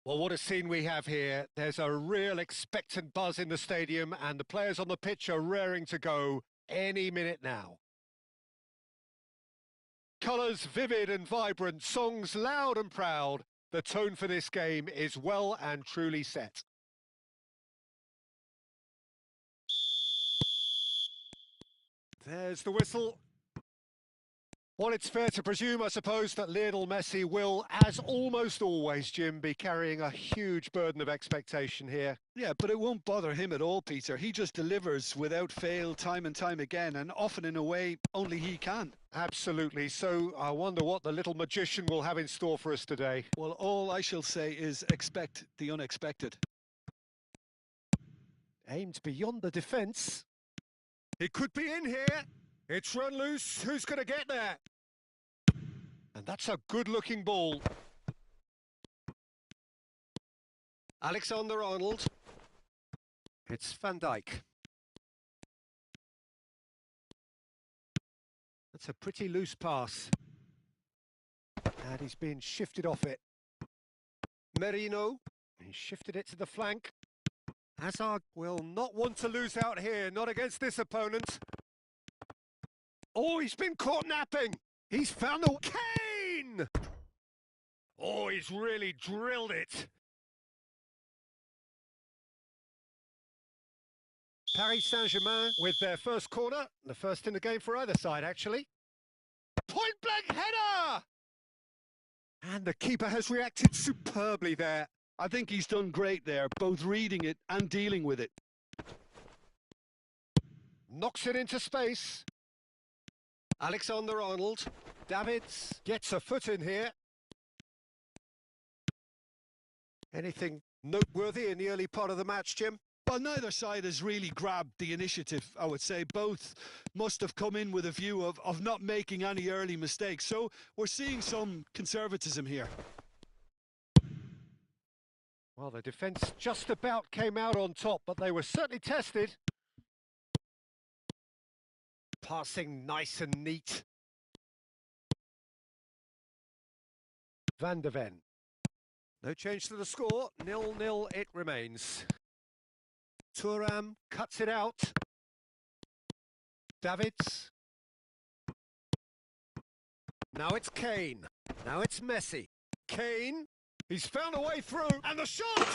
Well, what a scene we have here. There's a real expectant buzz in the stadium, and the players on the pitch are raring to go any minute now. Colours vivid and vibrant, songs loud and proud. The tone for this game is well and truly set. There's the whistle. Well, it's fair to presume, I suppose, that Lionel Messi will, as almost always, Jim, be carrying a huge burden of expectation here. Yeah, but it won't bother him at all, Peter. He just delivers without fail time and time again, and often in a way only he can. Absolutely. So I wonder what the little magician will have in store for us today. Well, all I shall say is expect the unexpected. Aimed beyond the defence. He could be in here. It's run loose. Who's going to get there? And that's a good-looking ball. Alexander-Arnold. It's Van Dijk. That's a pretty loose pass. And he's being shifted off it. Merino. He shifted it to the flank. Hazard will not want to lose out here, not against this opponent. Oh, he's been caught napping. He's found the... Kane! Oh, he's really drilled it. Paris Saint-Germain with their first corner. The first in the game for either side, actually. Point-blank header! And the keeper has reacted superbly there. I think he's done great there, both reading it and dealing with it. Knocks it into space. Alexander-Arnold. Davids gets a foot in here. Anything noteworthy in the early part of the match, Jim? Well, neither side has really grabbed the initiative, I would say. Both must have come in with a view of not making any early mistakes. So we're seeing some conservatism here. Well, the defence just about came out on top, but they were certainly tested. Passing nice and neat. Van de Ven. No change to the score. 0-0 it remains. Thuram cuts it out. Davids. Now it's Kane. Now it's Messi. Kane. He's found a way through. And the shot!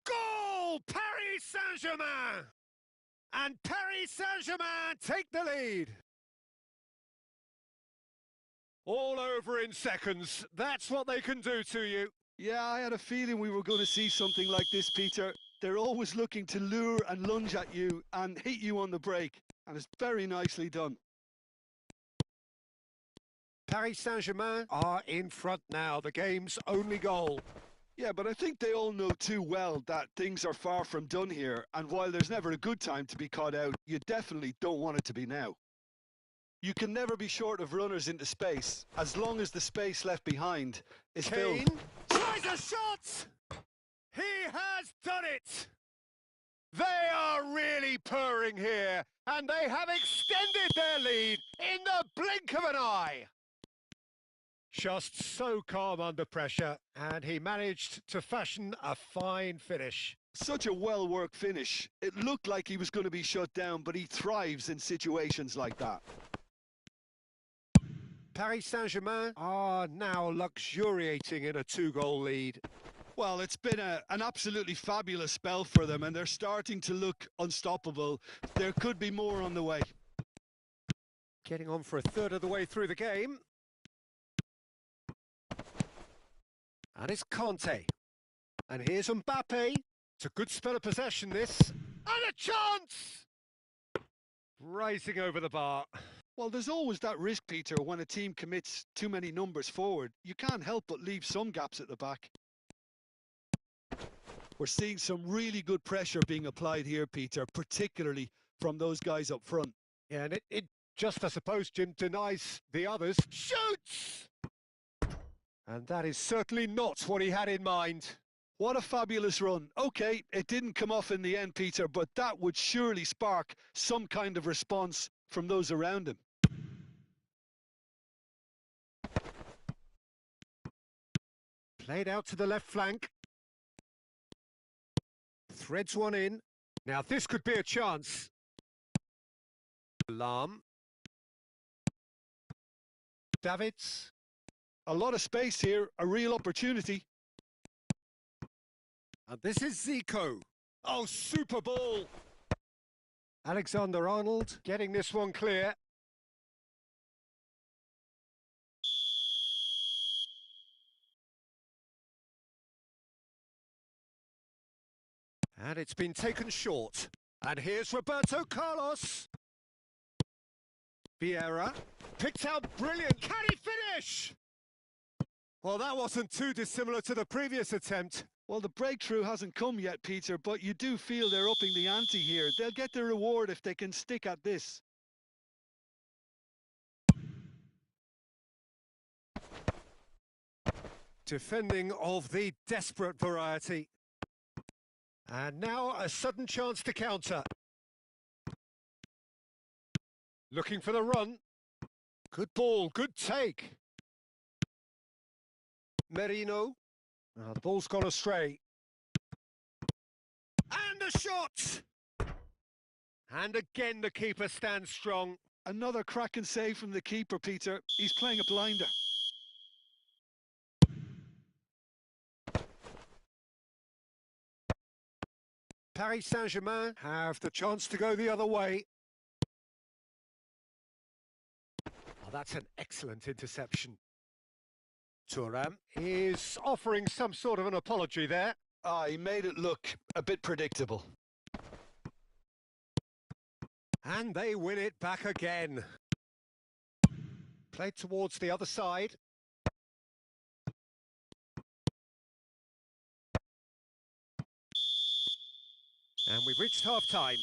Goal! Paris Saint-Germain! And Paris Saint-Germain take the lead. All over in seconds. That's what they can do to you. Yeah, I had a feeling we were going to see something like this, Peter. They're always looking to lure and lunge at you and hit you on the break. And it's very nicely done. Paris Saint-Germain are in front now. The game's only goal. Yeah, but I think they all know too well that things are far from done here, and while there's never a good time to be caught out, you definitely don't want it to be now. You can never be short of runners into space, as long as the space left behind is Kane filled. tries a shot! He has done it! They are really purring here, and they have extended their lead in the blink of an eye. Just so calm under pressure, and he managed to fashion a fine finish. Such a well-worked finish. It looked like he was going to be shut down, but he thrives in situations like that. Paris Saint-Germain are now luxuriating in a 2-goal lead. Well, it's been an absolutely fabulous spell for them, and they're starting to look unstoppable. There could be more on the way. Getting on for a third of the way through the game. And it's Conte. And here's Mbappe. It's a good spell of possession, this. And a chance! Rising over the bar. Well, there's always that risk, Peter, when a team commits too many numbers forward. You can't help but leave some gaps at the back. We're seeing some really good pressure being applied here, Peter, particularly from those guys up front. Yeah, and it just, I suppose, Jim, denies the others. Shoots! And that is certainly not what he had in mind. What a fabulous run. OK, it didn't come off in the end, Peter, but that would surely spark some kind of response from those around him. Played out to the left flank. Threads one in. Now this could be a chance. Alarm. Davids. A lot of space here, a real opportunity. And this is Zico. Oh, super ball. Alexander-Arnold getting this one clear. And it's been taken short. And here's Roberto Carlos. Vieira. Picked out brilliant. Can he finish? Well, that wasn't too dissimilar to the previous attempt. Well, the breakthrough hasn't come yet, Peter, but you do feel they're upping the ante here. They'll get their reward if they can stick at this. Defending of the desperate variety. And now a sudden chance to counter. Looking for the run. Good ball, good take. Merino. Oh, the ball's gone astray. And a shot! And again the keeper stands strong. Another cracking save from the keeper, Peter. He's playing a blinder. Paris Saint-Germain have the chance to go the other way. Oh, that's an excellent interception. Thuram is offering some sort of an apology there. He made it look a bit predictable. And they win it back again. Played towards the other side. And we've reached half-time.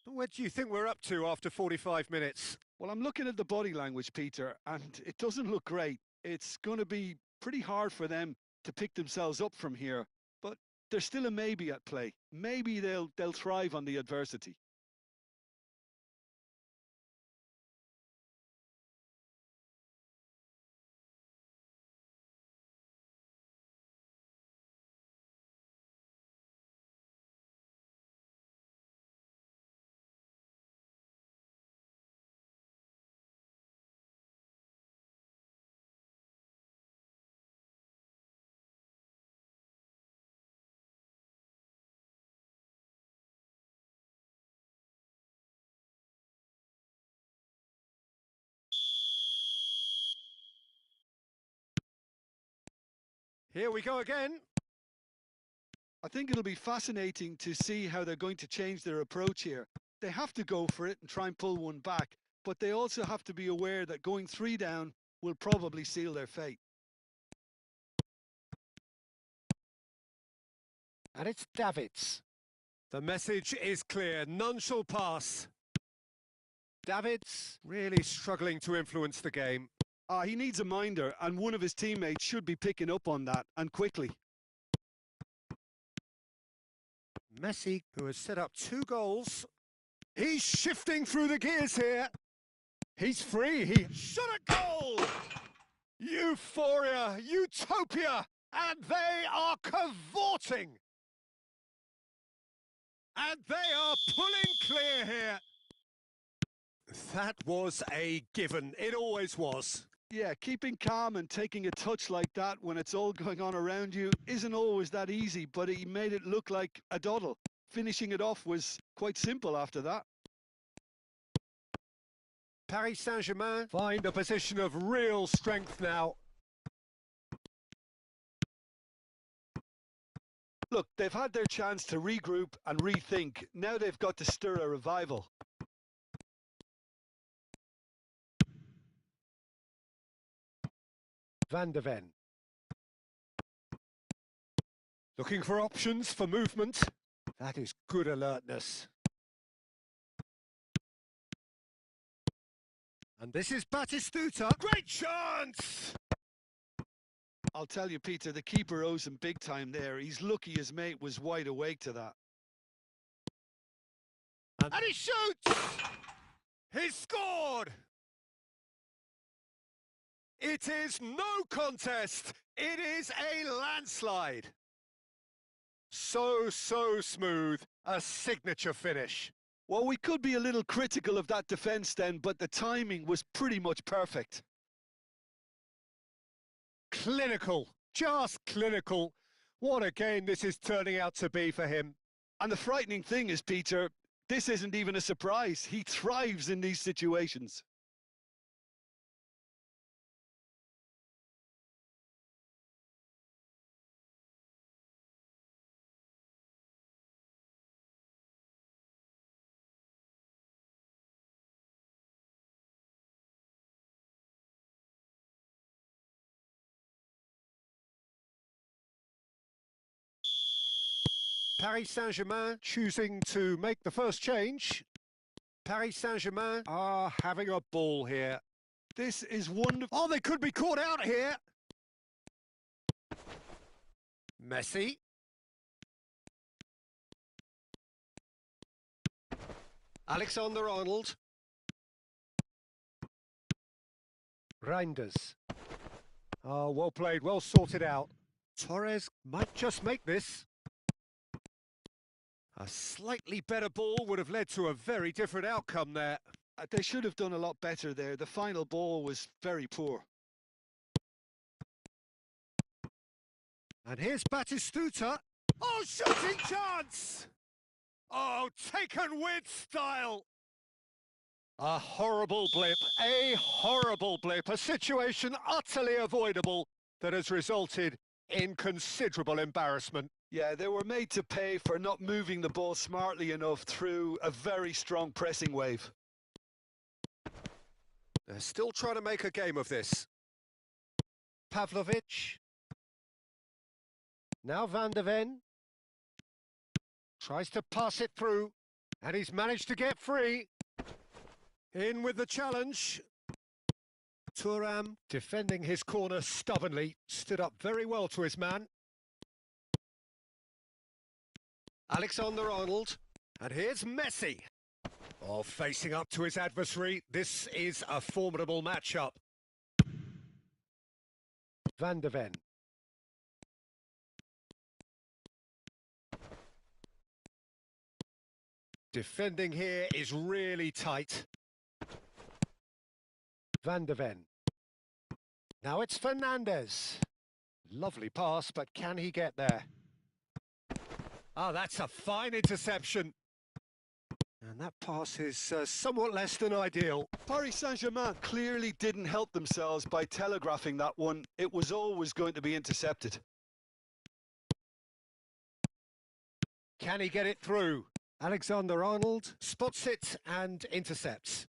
Where do you think we're up to after 45 minutes? Well, I'm looking at the body language, Peter, and it doesn't look great. It's going to be pretty hard for them to pick themselves up from here, but there's still a maybe at play. Maybe they'll thrive on the adversity. Here we go again. I think it'll be fascinating to see how they're going to change their approach here. They have to go for it and try and pull one back, but they also have to be aware that going 3 down will probably seal their fate. And it's Davids. The message is clear, none shall pass. Davids really struggling to influence the game. He needs a minder, and one of his teammates should be picking up on that, and quickly. Messi, who has set up 2 goals. He's shifting through the gears here. He's free, he shot a goal! Euphoria, utopia, and they are cavorting. And they are pulling clear here. That was a given, it always was. Yeah, keeping calm and taking a touch like that when it's all going on around you isn't always that easy, but he made it look like a doddle. Finishing it off was quite simple after that. Paris Saint-Germain find a position of real strength now. Look, they've had their chance to regroup and rethink. Now they've got to stir a revival. Van de Ven. Looking for options for movement. That is good alertness. And this is Batistuta. Great chance! I'll tell you, Peter, the keeper owes him big time there. He's lucky his mate was wide awake to that. And he shoots! He scored! It is no contest. It is a landslide. So smooth. A signature finish. Well, we could be a little critical of that defence then, but the timing was pretty much perfect. Clinical. Just clinical. What a game this is turning out to be for him. And the frightening thing is, Peter, this isn't even a surprise. He thrives in these situations. Paris Saint-Germain choosing to make the first change. Paris Saint-Germain are having a ball here. This is wonderful. Oh, they could be caught out here. Messi. Alexander-Arnold. Reinders. Oh, well played, well sorted out. Torres might just make this. A slightly better ball would have led to a very different outcome there. They should have done a lot better there. The final ball was very poor. And here's Batistuta. Oh, shooting chance! Oh, taken with style. A horrible blip, a situation utterly avoidable that has resulted in considerable embarrassment. Yeah, they were made to pay for not moving the ball smartly enough through a very strong pressing wave. They're still trying to make a game of this. Pavlovic. Now Van de Ven. Tries to pass it through, and he's managed to get free. In with the challenge. Thuram, defending his corner stubbornly, stood up very well to his man. Alexander-Arnold, and here's Messi. Oh, facing up to his adversary, this is a formidable matchup. Van de Ven. Defending here is really tight. Van de Ven. Now it's Fernandez. Lovely pass, but can he get there? Oh, that's a fine interception. And that pass is somewhat less than ideal. Paris Saint-Germain clearly didn't help themselves by telegraphing that one. It was always going to be intercepted. Can he get it through? Alexander-Arnold spots it and intercepts.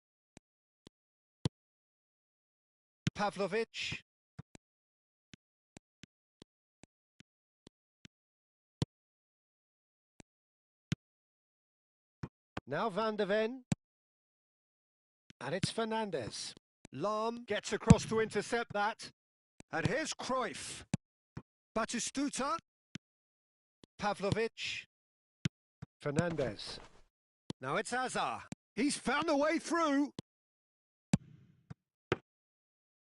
Pavlovic. Now Van de Ven. And it's Fernandez. Lahm gets across to intercept that. And here's Cruyff. Batistuta. Pavlovic. Fernandez. Now it's Hazard. He's found a way through.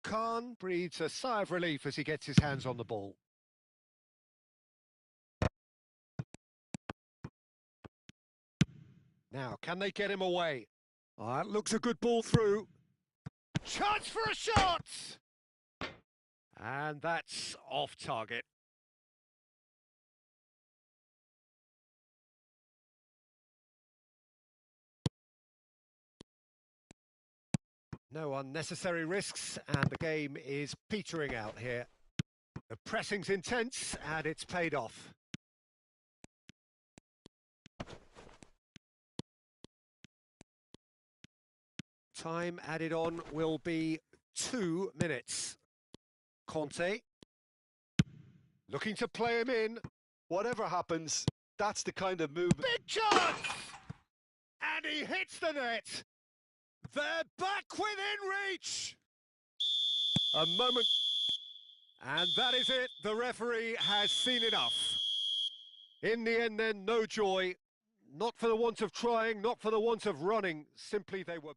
Khan breathes a sigh of relief as he gets his hands on the ball. Now, can they get him away? Oh, that looks a good ball through. Chance for a shot! And that's off target. No unnecessary risks, and the game is petering out here. The pressing's intense, and it's paid off. Time added on will be 2 minutes. Conte. Looking to play him in. Whatever happens, that's the kind of movement. Big chance! And he hits the net. They're back within reach. A moment. And that is it. The referee has seen enough. In the end then, no joy. Not for the want of trying, not for the want of running. Simply they were...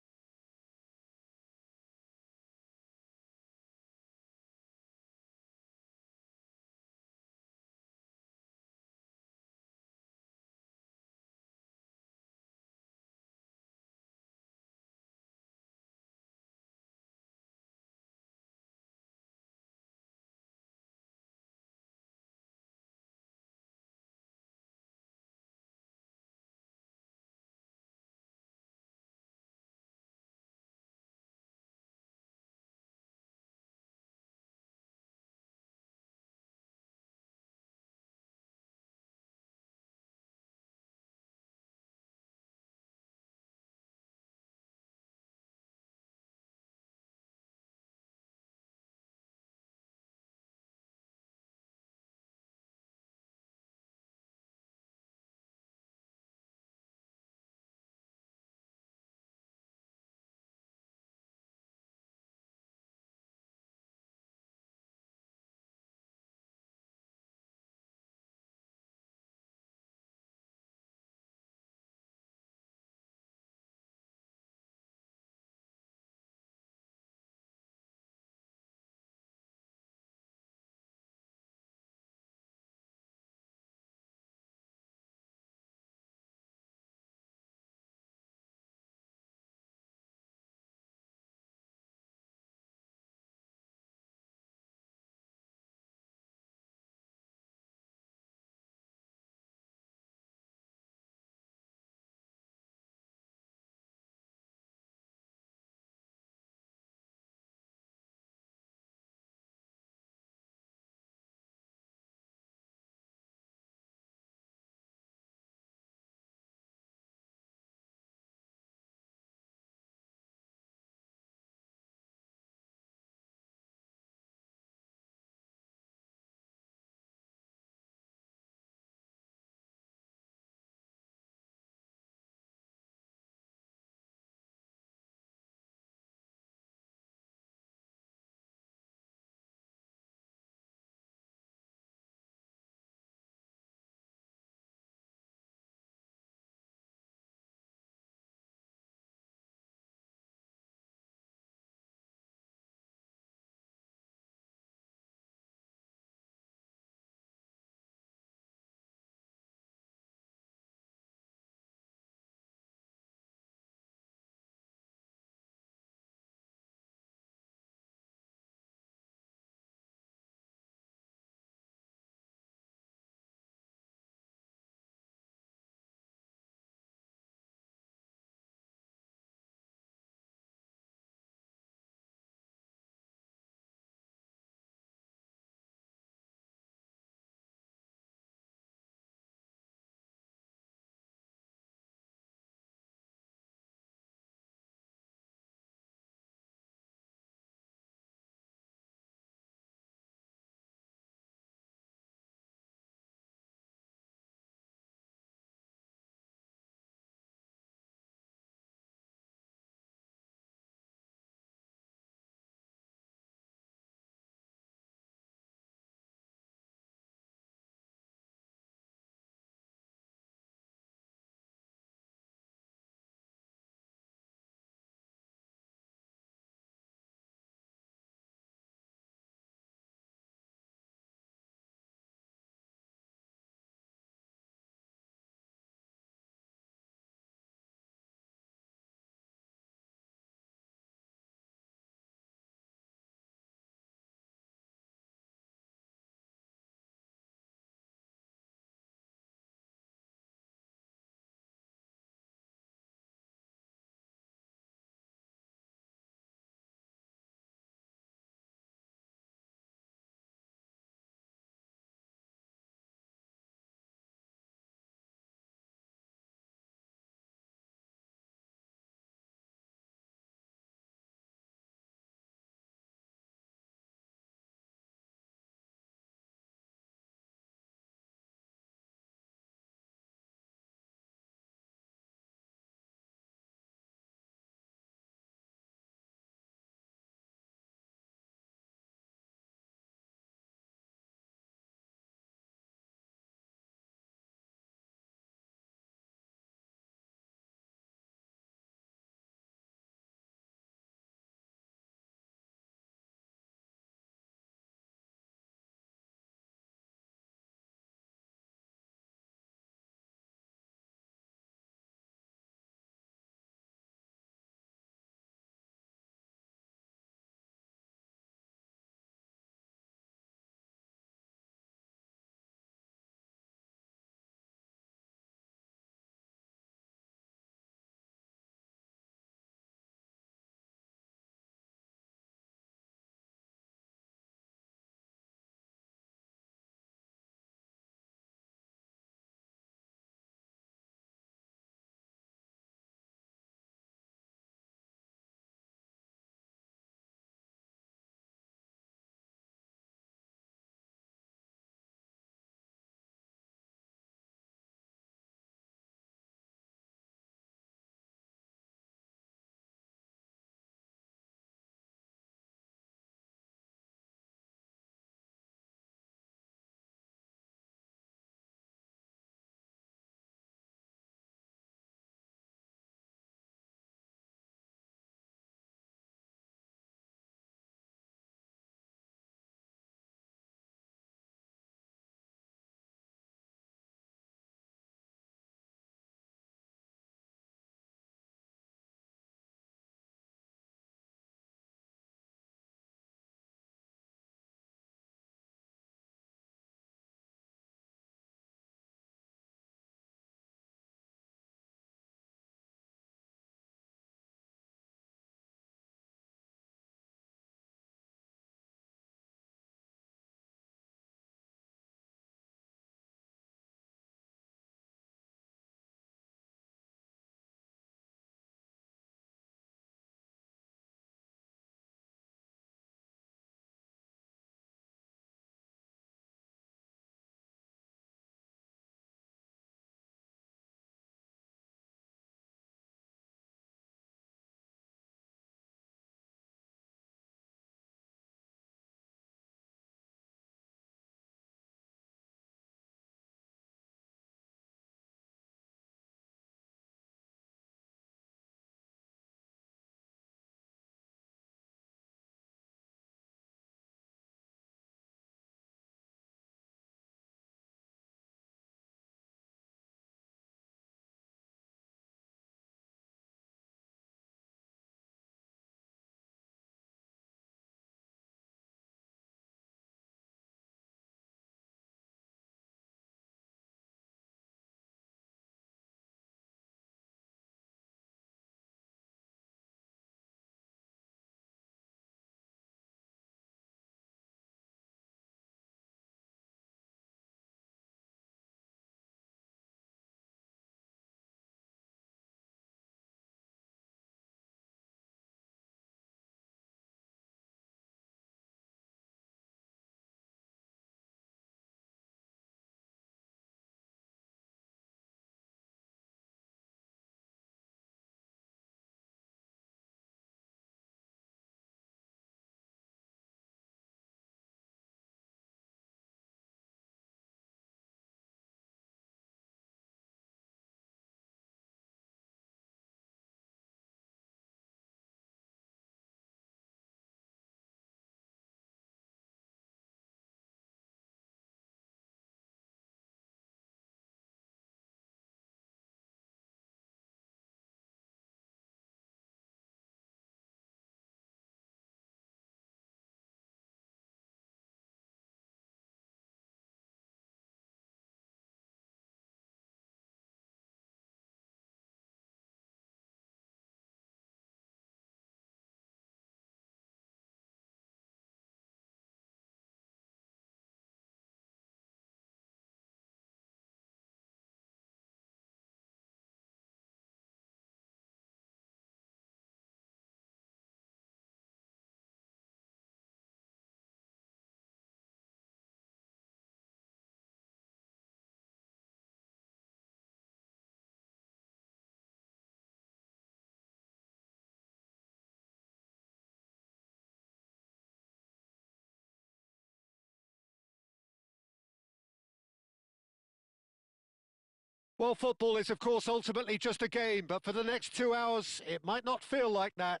Well, football is, of course, ultimately just a game, but for the next 2 hours, it might not feel like that.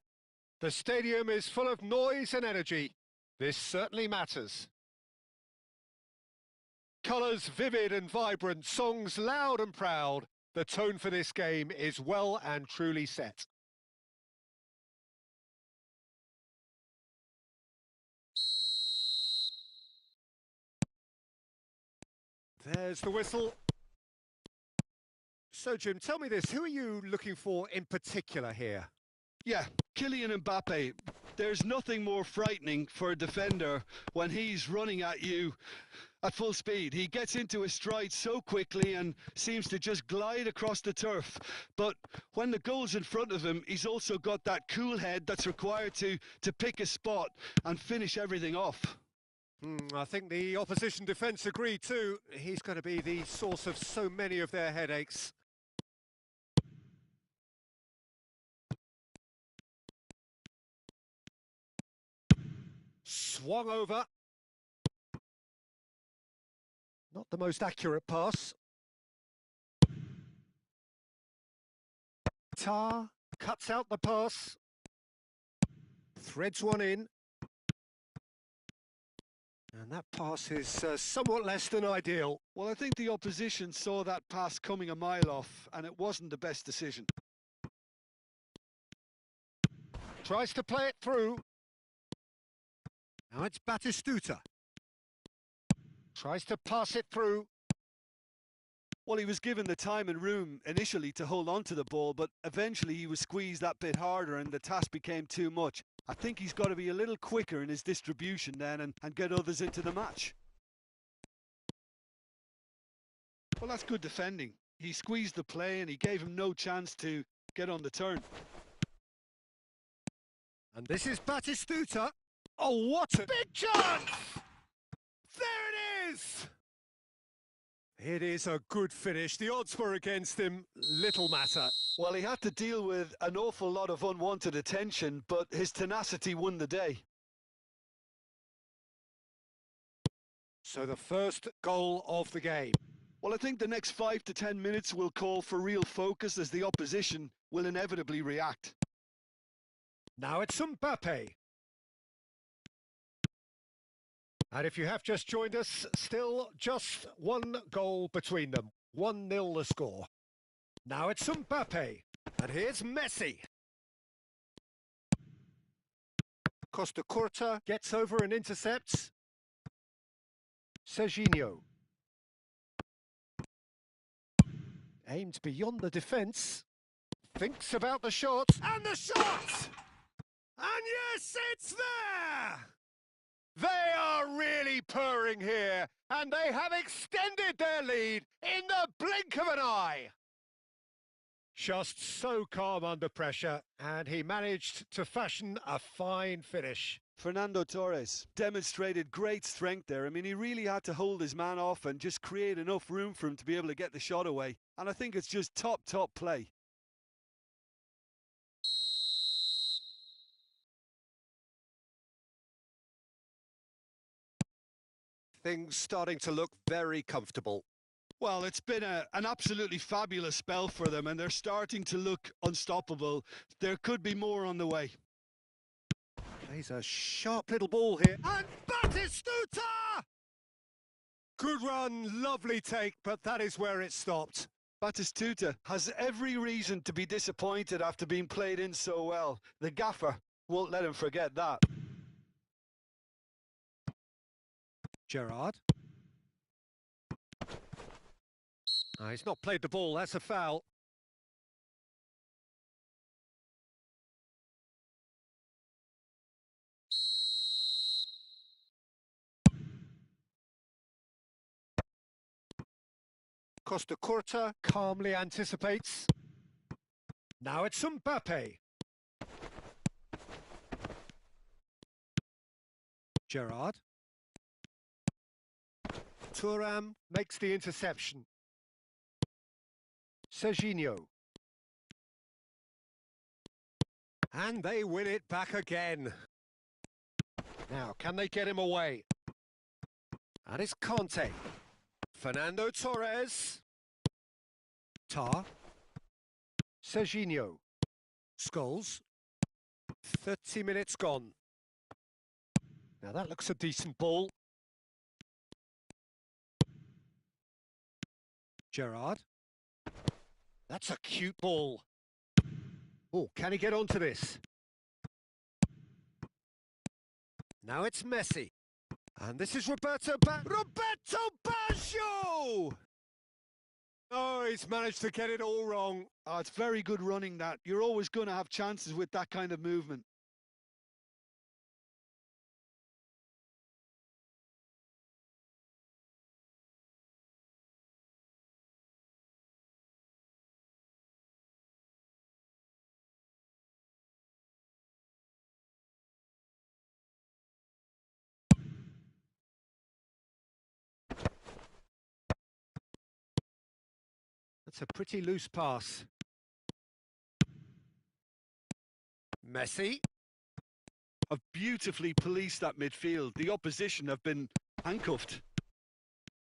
The stadium is full of noise and energy. This certainly matters. Colours vivid and vibrant, songs loud and proud. The tone for this game is well and truly set. There's the whistle. So, Jim, tell me this, who are you looking for in particular here? Yeah, Kylian Mbappe. There's nothing more frightening for a defender when he's running at you at full speed. He gets into his stride so quickly and seems to just glide across the turf. But when the goal's in front of him, he's also got that cool head that's required to pick a spot and finish everything off. I think the opposition defence agree too. He's going to be the source of so many of their headaches. Swung over. Not the most accurate pass. Tar cuts out the pass. Threads one in. And that pass is somewhat less than ideal. Well, I think the opposition saw that pass coming a mile off, and it wasn't the best decision. Tries to play it through. Now it's Batistuta. Tries to pass it through. Well, he was given the time and room initially to hold on to the ball, but eventually he was squeezed that bit harder and the task became too much. I think he's got to be a little quicker in his distribution then and get others into the match. Well, that's good defending. He squeezed the play and he gave him no chance to get on the turn. And this is Batistuta. Oh, what a big chance! There it is! It is a good finish. The odds were against him. Little matter. Well, he had to deal with an awful lot of unwanted attention, but his tenacity won the day. So the first goal of the game. Well, I think the next 5 to 10 minutes will call for real focus as the opposition will inevitably react. Now it's Mbappe. And if you have just joined us, still just one goal between them. 1-0 the score. Now it's Mbappe. And here's Messi. Costa Curta gets over and intercepts. Serginho. Aimed beyond the defence. Thinks about the shot. And the shot! And yes, it's there! They are really purring here, and they have extended their lead in the blink of an eye. Just so calm under pressure, and he managed to fashion a fine finish. Fernando Torres demonstrated great strength there. I mean, he really had to hold his man off and just create enough room for him to be able to get the shot away. And I think it's just top play. Things starting to look very comfortable. Well, it's been an absolutely fabulous spell for them, and they're starting to look unstoppable. There could be more on the way. Plays a sharp little ball here. And Batistuta! Good run, lovely take, but that is where it stopped. Batistuta has every reason to be disappointed after being played in so well. The gaffer won't let him forget that. Gerrard. Oh, he's not played the ball, that's a foul. Costa Curta calmly anticipates. Now it's Mbappe. Gerrard. Thuram makes the interception. Serginho. And they win it back again. Now, can they get him away? And it's Conte. Fernando Torres. Tar. Serginho. Scholes. 30 minutes gone. Now that looks a decent ball. Gerrard. That's a cute ball. Oh, can he get onto this? Now it's Messi. And this is Roberto Baggio! Oh, he's managed to get it all wrong. Oh, it's very good running that. You're always going to have chances with that kind of movement. That's a pretty loose pass. Messi. Have beautifully policed that midfield. The opposition have been handcuffed.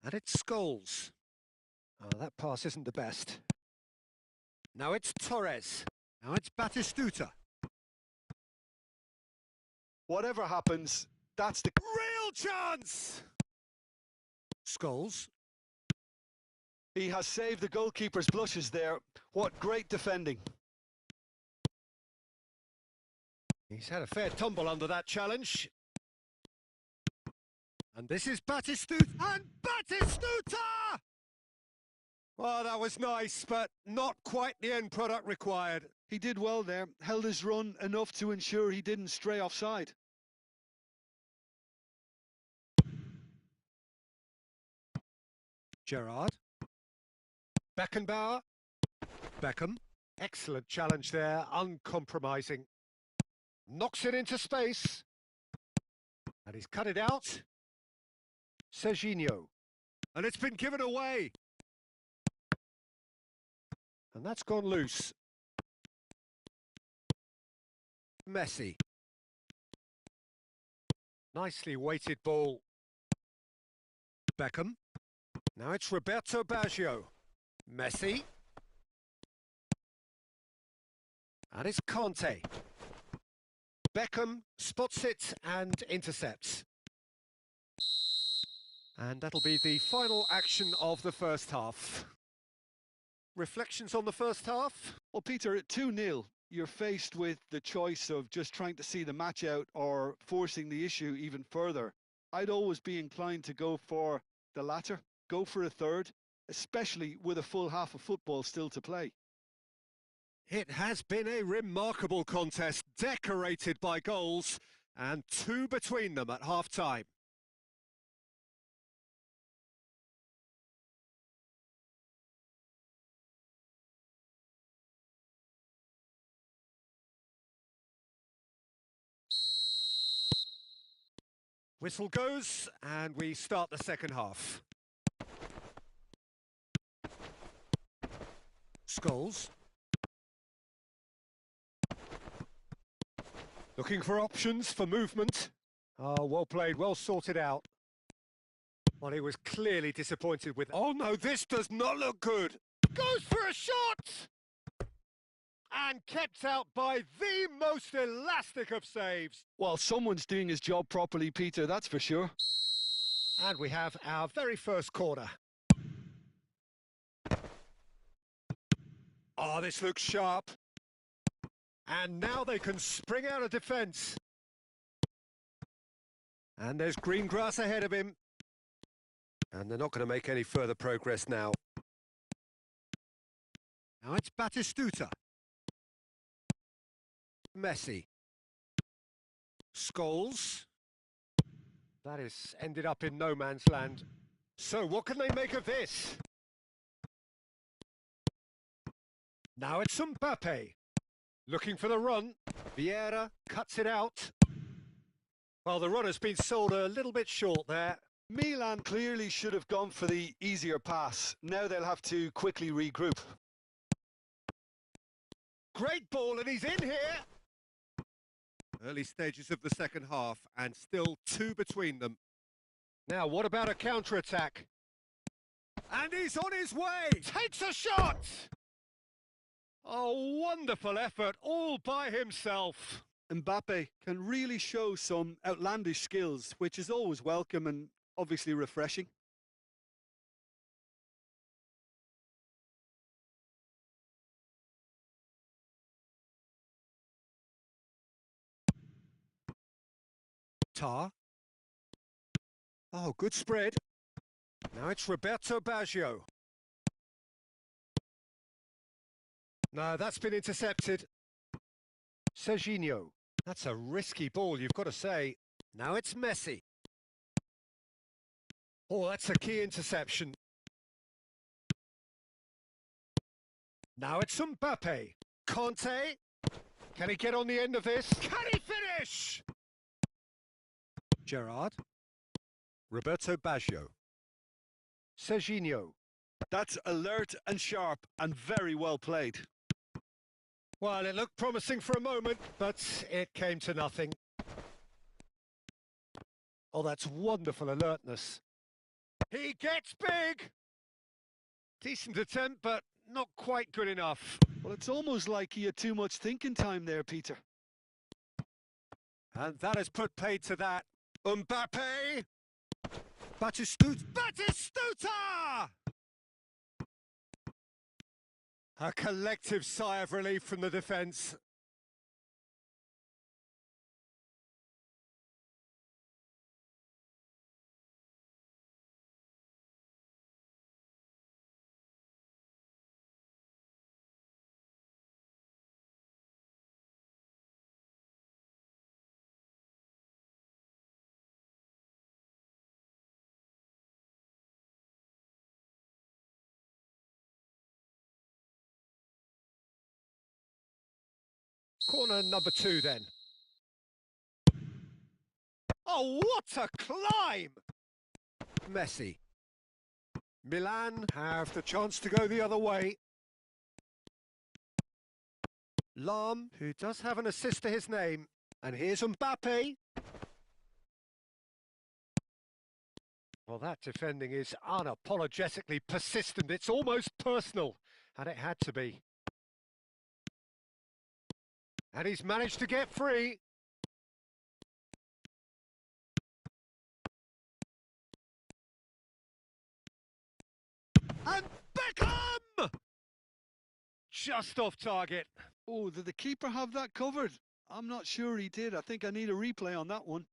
And it's Scholes. Oh, that pass isn't the best. Now it's Torres. Now it's Batistuta. Whatever happens, that's the Real chance! Scholes. He has saved the goalkeeper's blushes there. What great defending. He's had a fair tumble under that challenge. And this is Batistuta. And Batistuta! Well, that was nice, but not quite the end product required. He did well there, held his run enough to ensure he didn't stray offside. Gerrard. Beckenbauer. Beckham. Excellent challenge there, uncompromising. Knocks it into space. And he's cut it out. Serginho. And it's been given away. And that's gone loose. Messi. Nicely weighted ball. Beckham. Now it's Roberto Baggio. Messi. And it's Conte. Beckham spots it and intercepts. And that'll be the final action of the first half. Reflections on the first half? Well, Peter, at 2-0, you're faced with the choice of just trying to see the match out or forcing the issue even further. I'd always be inclined to go for the latter, go for a third, especially with a full half of football still to play. It has been a remarkable contest, decorated by goals, and two between them at half-time. Whistle goes, and we start the second half. Scholes. Looking for options for movement. Oh, well played, well sorted out. Well, he was clearly disappointed with... Oh no, this does not look good. Goes for a shot! And kept out by the most elastic of saves. Well, someone's doing his job properly, Peter, that's for sure. And we have our very first corner. Oh, this looks sharp. And now they can spring out of defence. And there's green grass ahead of him. And they're not going to make any further progress now. Now it's Batistuta. Messi. Scholes. That has ended up in no man's land. So what can they make of this? Now it's Mbappe. Looking for the run. Vieira cuts it out. Well, the run has been sold a little bit short there. Milan clearly should have gone for the easier pass. Now they'll have to quickly regroup. Great ball, and he's in here. Early stages of the second half, and still two between them. Now, what about a counter-attack? And he's on his way! Takes a shot! A wonderful effort all by himself. Mbappe can really show some outlandish skills, which is always welcome and obviously refreshing. Tar. Oh, good spread. Now it's Roberto Baggio. No, that's been intercepted. Serginho. That's a risky ball, you've got to say. Now it's Messi. Oh, that's a key interception. Now it's Mbappe. Conte. Can he get on the end of this? Can he finish? Gerrard. Roberto Baggio. Serginho. That's alert and sharp and very well played. Well, it looked promising for a moment, but it came to nothing. Oh, that's wonderful alertness. He gets big! Decent attempt, but not quite good enough. Well, it's almost like he had too much thinking time there, Peter. And that has put paid to that. Mbappe! Batistuta! A collective sigh of relief from the defence. Corner number 2 then. Oh, what a climb! Messi. Milan have the chance to go the other way. Lahm, who does have an assist to his name. And here's Mbappe. Well, that defending is unapologetically persistent. It's almost personal, and it had to be. And he's managed to get free. And Beckham! Just off target. Oh, did the keeper have that covered? I'm not sure he did. I think I need a replay on that one.